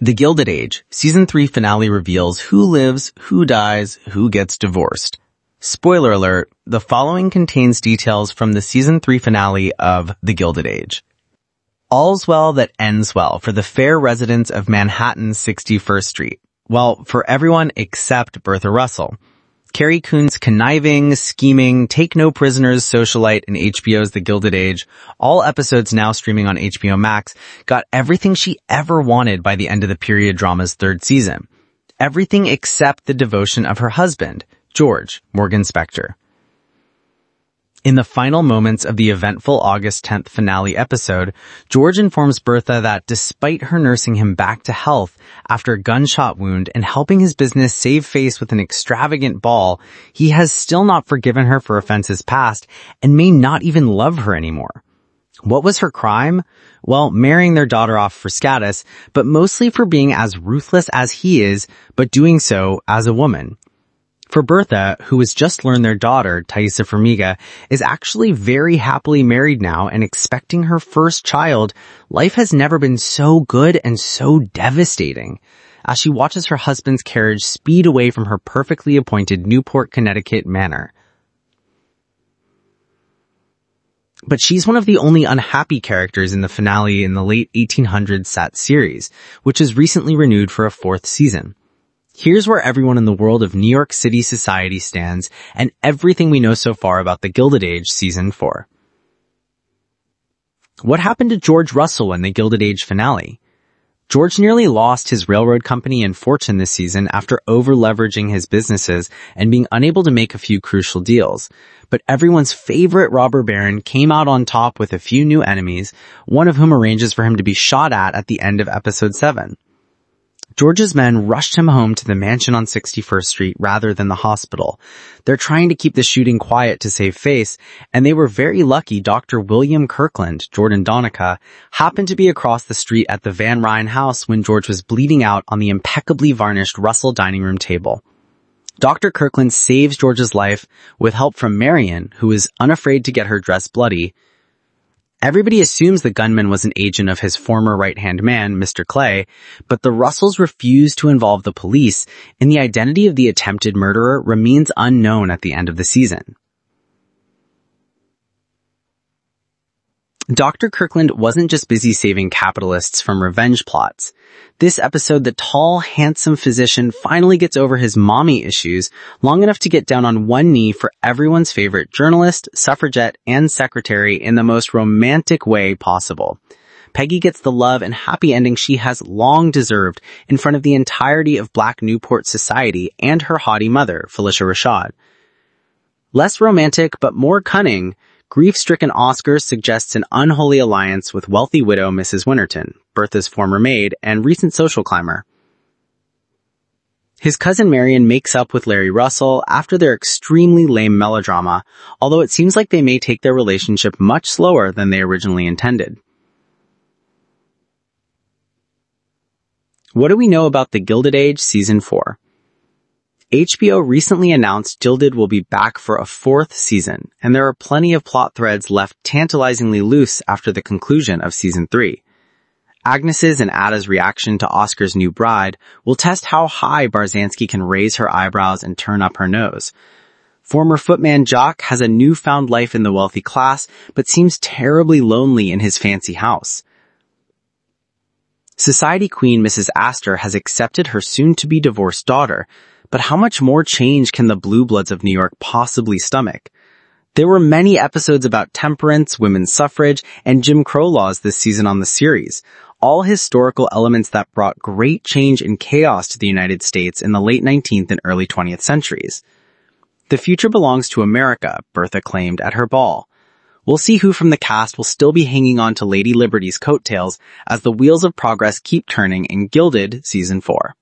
The Gilded Age, Season 3 finale reveals who lives, who dies, who gets divorced. Spoiler alert, the following contains details from the Season 3 finale of The Gilded Age. All's well that ends well for the fair residents of Manhattan's 61st Street. Well, for everyone except Bertha Russell. Carrie Coon's conniving, scheming, take-no-prisoners socialite in HBO's The Gilded Age, all episodes now streaming on HBO Max, got everything she ever wanted by the end of the period drama's third season. Everything except the devotion of her husband, George, Morgan Spector. In the final moments of the eventful August 10th finale episode, George informs Bertha that despite her nursing him back to health after a gunshot wound and helping his business save face with an extravagant ball, he has still not forgiven her for offenses past and may not even love her anymore. What was her crime? Well, marrying their daughter off for status, but mostly for being as ruthless as he is, but doing so as a woman. For Bertha, who has just learned their daughter, Thaisa Farmiga, is actually very happily married now and expecting her first child, life has never been so good and so devastating. As she watches her husband's carriage speed away from her perfectly appointed Newport, Connecticut manor. But she's one of the only unhappy characters in the finale in the late 1800s set series, which is recently renewed for a fourth season. Here's where everyone in the world of New York City society stands and everything we know so far about The Gilded Age Season 4. What happened to George Russell in The Gilded Age finale? George nearly lost his railroad company and fortune this season after over-leveraging his businesses and being unable to make a few crucial deals. But everyone's favorite robber baron came out on top with a few new enemies, one of whom arranges for him to be shot at the end of episode 7. George's men rushed him home to the mansion on 61st Street rather than the hospital. They're trying to keep the shooting quiet to save face, and they were very lucky Dr. William Kirkland, Jordan Donica, happened to be across the street at the Van Ryn house when George was bleeding out on the impeccably varnished Russell dining room table. Dr. Kirkland saves George's life with help from Marion, who is unafraid to get her dress bloody. Everybody assumes the gunman was an agent of his former right-hand man, Mr. Clay, but the Russells refuse to involve the police, and the identity of the attempted murderer remains unknown at the end of the season. Dr. Kirkland wasn't just busy saving capitalists from revenge plots. This episode, the tall, handsome physician finally gets over his mommy issues long enough to get down on one knee for everyone's favorite journalist, suffragette, and secretary in the most romantic way possible. Peggy gets the love and happy ending she has long deserved in front of the entirety of Black Newport society and her haughty mother, Felicia Rashad. Less romantic, but more cunning, grief-stricken Oscar suggests an unholy alliance with wealthy widow Mrs. Winterton, Bertha's former maid and recent social climber. His cousin Marion makes up with Larry Russell after their extremely lame melodrama, although it seems like they may take their relationship much slower than they originally intended. What do we know about The Gilded Age Season 4? HBO recently announced Gilded will be back for a fourth season, and there are plenty of plot threads left tantalizingly loose after the conclusion of Season 3. Agnes's and Ada's reaction to Oscar's new bride will test how high Barzanski can raise her eyebrows and turn up her nose. Former footman Jock has a newfound life in the wealthy class, but seems terribly lonely in his fancy house. Society queen Mrs. Astor has accepted her soon-to-be divorced daughter, but how much more change can the blue bloods of New York possibly stomach? There were many episodes about temperance, women's suffrage, and Jim Crow laws this season on the series, all historical elements that brought great change and chaos to the United States in the late 19th and early 20th centuries. The future belongs to America, Bertha claimed at her ball. We'll see who from the cast will still be hanging on to Lady Liberty's coattails as the wheels of progress keep turning in Gilded Season 4.